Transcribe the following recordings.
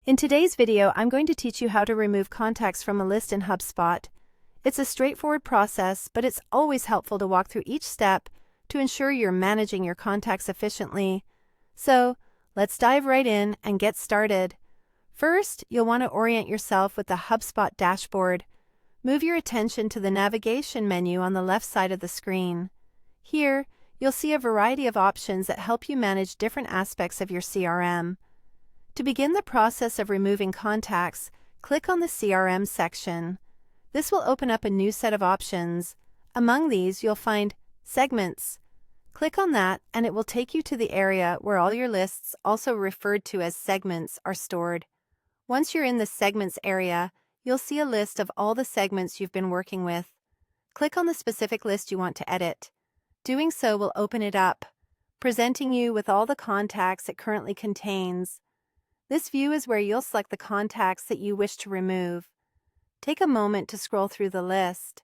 In today's video, I'm going to teach you how to remove contacts from a list in HubSpot. It's a straightforward process, but it's always helpful to walk through each step to ensure you're managing your contacts efficiently. So, let's dive right in and get started. First, you'll want to orient yourself with the HubSpot dashboard. Move your attention to the navigation menu on the left side of the screen. Here, you'll see a variety of options that help you manage different aspects of your CRM. To begin the process of removing contacts, click on the CRM section. This will open up a new set of options. Among these, you'll find Segments. Click on that and it will take you to the area where all your lists, also referred to as segments, are stored. Once you're in the Segments area, you'll see a list of all the segments you've been working with. Click on the specific list you want to edit. Doing so will open it up, presenting you with all the contacts it currently contains. This view is where you'll select the contacts that you wish to remove. Take a moment to scroll through the list.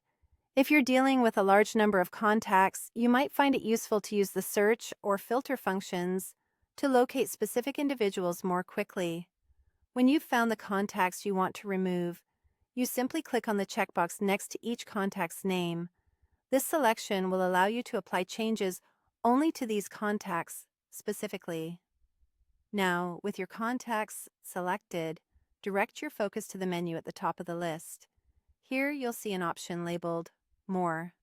If you're dealing with a large number of contacts, you might find it useful to use the search or filter functions to locate specific individuals more quickly. When you've found the contacts you want to remove, you simply click on the checkbox next to each contact's name. This selection will allow you to apply changes only to these contacts specifically. Now, with your contacts selected, direct your focus to the menu at the top of the list. Here you'll see an option labeled More.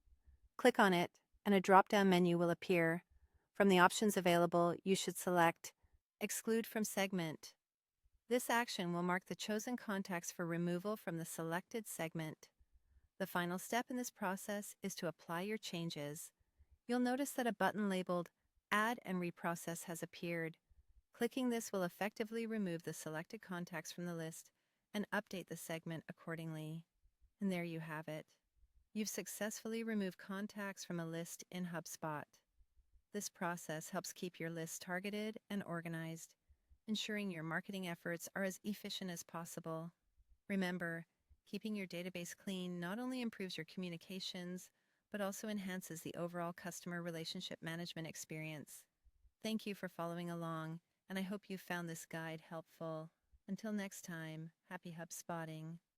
Click on it, and a drop-down menu will appear. From the options available, you should select Exclude from Segment. This action will mark the chosen contacts for removal from the selected segment. The final step in this process is to apply your changes. You'll notice that a button labeled Add and Reprocess has appeared. Clicking this will effectively remove the selected contacts from the list and update the segment accordingly. And there you have it. You've successfully removed contacts from a list in HubSpot. This process helps keep your list targeted and organized, ensuring your marketing efforts are as efficient as possible. Remember, keeping your database clean not only improves your communications, but also enhances the overall customer relationship management experience. Thank you for following along, and I hope you found this guide helpful. Until next time, happy HubSpotting.